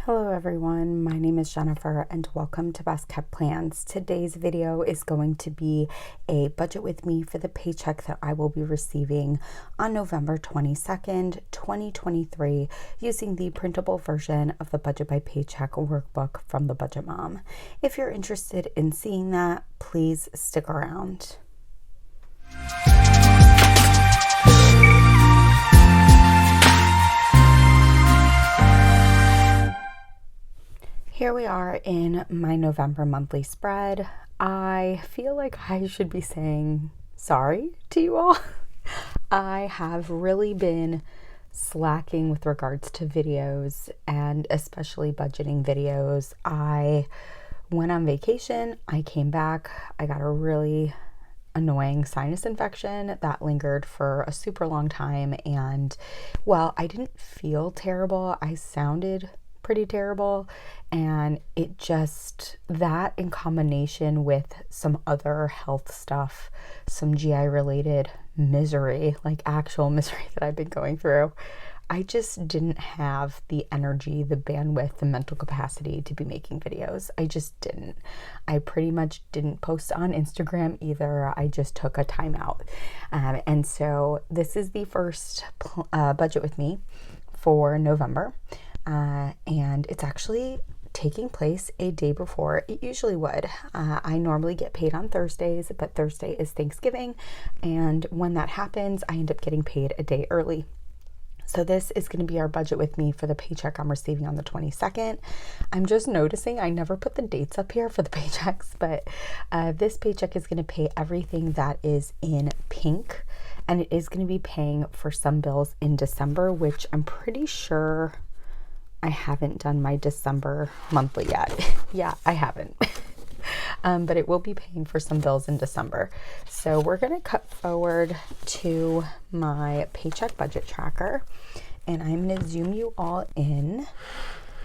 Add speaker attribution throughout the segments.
Speaker 1: Hello everyone, my name is Jennifer and welcome to Best Kept Plans. Today's video is going to be a budget with me for the paycheck that I will be receiving on November 22nd, 2023 using the printable version of the Budget by Paycheck workbook from the Budget Mom. If you're interested in seeing that, please stick around. Here we are in my November monthly spread. I feel like I should be saying sorry to you all. I have really been slacking with regards to videos and especially budgeting videos. I went on vacation, I came back, I got a really annoying sinus infection that lingered for a super long time, and while I didn't feel terrible, I sounded pretty terrible, and it just, that in combination with some other health stuff, some GI related misery, like actual misery that I've been going through, I just didn't have the energy, the bandwidth, the mental capacity to be making videos. I just didn't. I pretty much didn't post on Instagram either. I just took a time out. And so this is the first budget with me for November. And it's actually taking place a day before it usually would. I normally get paid on Thursdays, but Thursday is Thanksgiving. And when that happens, I end up getting paid a day early. So this is going to be our budget with me for the paycheck I'm receiving on the 22nd. I'm just noticing I never put the dates up here for the paychecks, but this paycheck is going to pay everything that is in pink. And it is going to be paying for some bills in December, which I'm pretty sure I haven't done my December monthly yet. Yeah, I haven't. But it will be paying for some bills in December. So we're going to cut forward to my paycheck budget tracker, and I'm going to zoom you all in.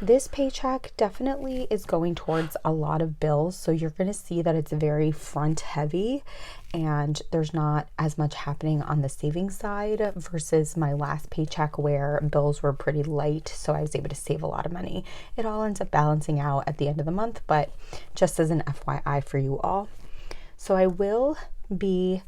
Speaker 1: This paycheck definitely is going towards a lot of bills. So you're going to see that it's very front heavy and there's not as much happening on the savings side versus my last paycheck where bills were pretty light. So I was able to save a lot of money. It all ends up balancing out at the end of the month, but just as an FYI for you all. So I will be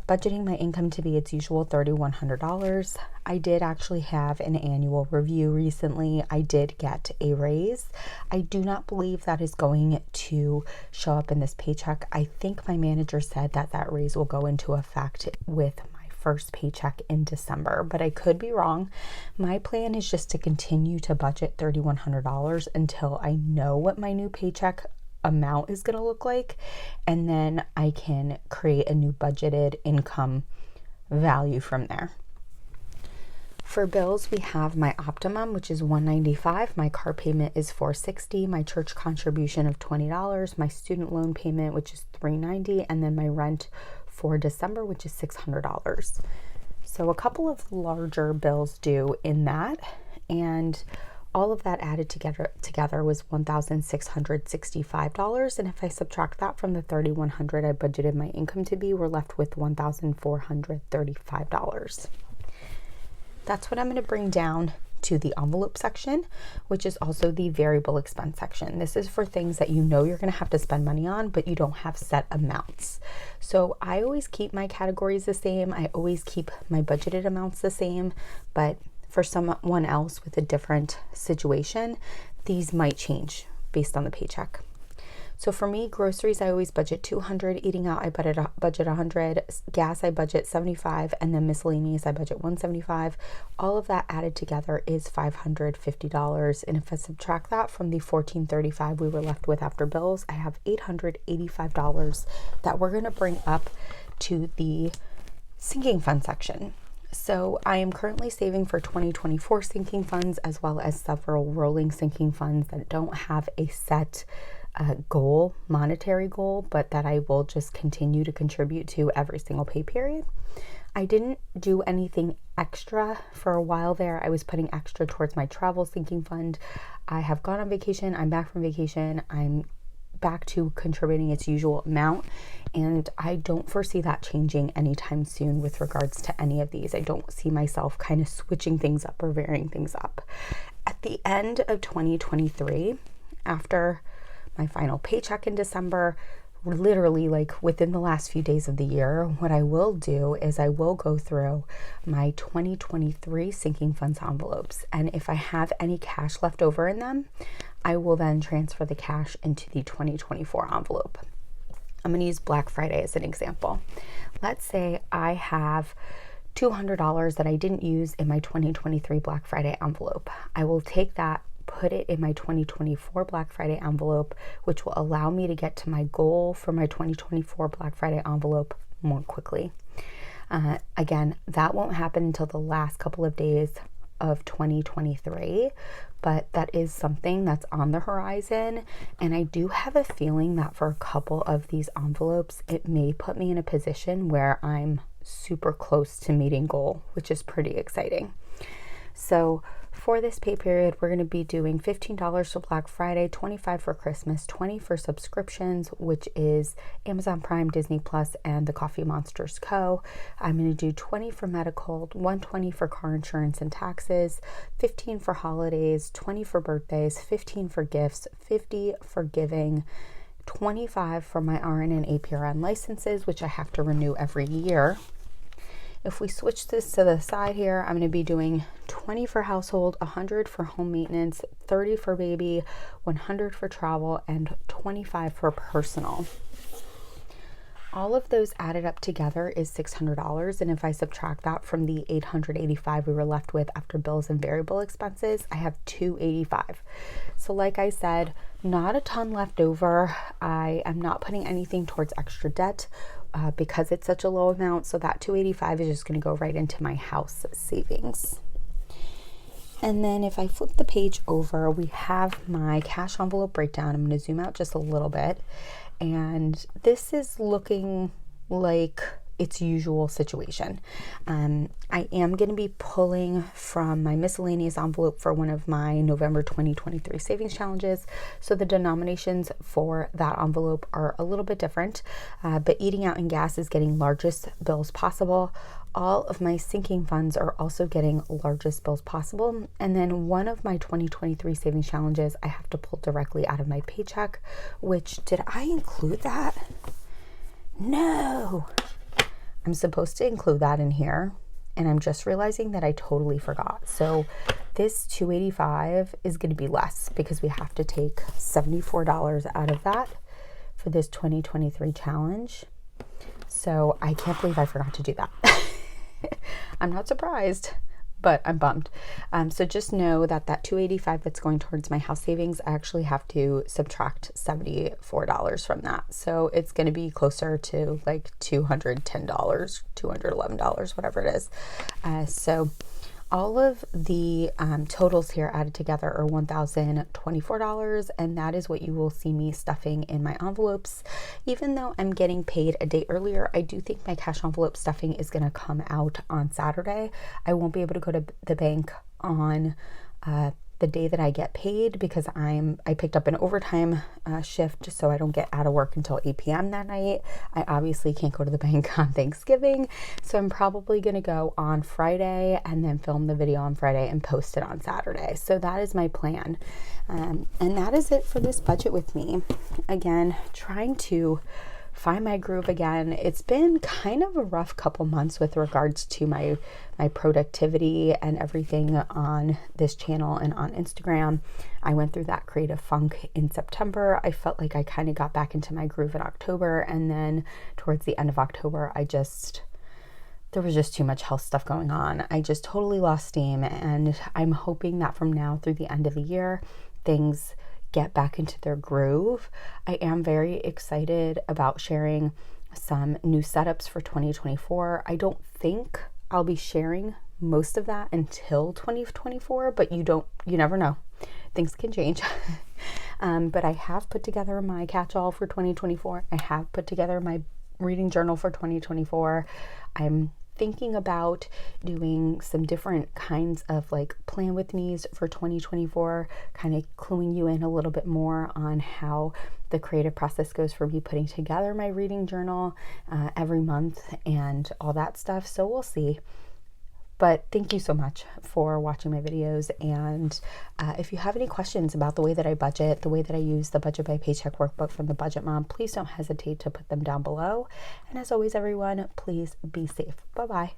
Speaker 1: budgeting my income to be its usual $3,100. I did actually have an annual review recently. I did get a raise. I do not believe that is going to show up in this paycheck. I think my manager said that that raise will go into effect with my first paycheck in December, but I could be wrong. My plan is just to continue to budget $3,100 until I know what my new paycheck amount is going to look like, and then I can create a new budgeted income value from there. For bills, we have my optimum, which is $195. My car payment is $460. My church contribution of $20. My student loan payment, which is $390, and then my rent for December, which is $600. So a couple of larger bills due in that, and all of that added together was $1,665. And if I subtract that from the $3,100 I budgeted my income to be, we're left with $1,435. That's what I'm going to bring down to the envelope section, which is also the variable expense section. This is for things that you know you're going to have to spend money on, but you don't have set amounts. So I always keep my categories the same. I always keep my budgeted amounts the same, but for someone else with a different situation, these might change based on the paycheck. So for me, groceries, I always budget $200. Eating out, I budget $100. Gas, I budget $75. And then miscellaneous, I budget $175. All of that added together is $550. And if I subtract that from the $1,435 we were left with after bills, I have $885 that we're going to bring up to the sinking fund section. So I am currently saving for 2024 sinking funds, as well as several rolling sinking funds that don't have a set goal, monetary goal, but that I will just continue to contribute to every single pay period. I didn't do anything extra for a while there. I was putting extra towards my travel sinking fund. I have gone on vacation. I'm back from vacation. I'm back to contributing its usual amount, and I don't foresee that changing anytime soon with regards to any of these. I don't see myself kind of switching things up or varying things up. at the end of 2023, after my final paycheck in December, literally like within the last few days of the year, what I will do is I will go through my 2023 sinking funds envelopes. And if I have any cash left over in them, I will then transfer the cash into the 2024 envelope. I'm going to use Black Friday as an example. Let's say I have $200 that I didn't use in my 2023 Black Friday envelope. I will take that, put it in my 2024 Black Friday envelope, which will allow me to get to my goal for my 2024 Black Friday envelope more quickly. Again, that won't happen until the last couple of days of 2023, but that is something that's on the horizon. And I do have a feeling that for a couple of these envelopes, it may put me in a position where I'm super close to meeting goal, which is pretty exciting. So for this pay period, we're going to be doing $15 for Black Friday, $25 for Christmas, $20 for subscriptions, which is Amazon Prime, Disney Plus, and the Coffee Monsters Co. I'm going to do $20 for medical, $120 for car insurance and taxes, $15 for holidays, $20 for birthdays, $15 for gifts, $50 for giving, $25 for my RN and APRN licenses, which I have to renew every year. If we switch this to the side here, I'm going to be doing $20 for household, $100 for home maintenance, $30 for baby, $100 for travel, and $25 for personal. All of those added up together is $600, and if I subtract that from the $885 we were left with after bills and variable expenses, I have $285. So like I said, not a ton left over. I am not putting anything towards extra debt because it's such a low amount, so that $285 is just going to go right into my house savings. And then if I flip the page over, we have my cash envelope breakdown. I'm going to zoom out just a little bit. And this is looking like its usual situation. I am going to be pulling from my miscellaneous envelope for one of my November 2023 savings challenges. So the denominations for that envelope are a little bit different, but eating out and gas is getting largest bills possible. All of my sinking funds are also getting largest bills possible. And then one of my 2023 savings challenges, I have to pull directly out of my paycheck, which, did I include that? No. I'm supposed to include that in here, and I'm just realizing that I totally forgot. So this $285 is going to be less because we have to take $74 out of that for this 2023 challenge. So I can't believe I forgot to do that. I'm not surprised, but I'm bummed. So just know that $285 that's going towards my house savings, I actually have to subtract $74 from that. So it's going to be closer to like $210, $211, whatever it is. So all of the totals here added together are $1,024, and that is what you will see me stuffing in my envelopes. Even though I'm getting paid a day earlier, I do think my cash envelope stuffing is going to come out on Saturday. I won't be able to go to the bank on the day that I get paid because I picked up an overtime shift, so I don't get out of work until 8 p.m. that night. I obviously can't go to the bank on Thanksgiving, so I'm probably going to go on Friday and then film the video on Friday and post it on Saturday. So that is my plan. And that is it for this budget with me. Again, trying to find my groove again. It's been kind of a rough couple months with regards to my productivity and everything on this channel and on Instagram. I went through that creative funk in September. I felt like I kind of got back into my groove in October, and then towards the end of October, there was just too much health stuff going on. I just totally lost steam, and I'm hoping that from now through the end of the year, things get back into their groove. I am very excited about sharing some new setups for 2024. I don't think I'll be sharing most of that until 2024, but you never know. Things can change. But I have put together my catch-all for 2024. I have put together my reading journal for 2024. I'm thinking about doing some different kinds of like plan with me's for 2024, kind of cluing you in a little bit more on how the creative process goes for me putting together my reading journal every month and all that stuff. So we'll see. But thank you so much for watching my videos. And if you have any questions about the way that I budget, the way that I use the Budget by Paycheck workbook from the Budget Mom, please don't hesitate to put them down below. And as always, everyone, please be safe. Bye-bye.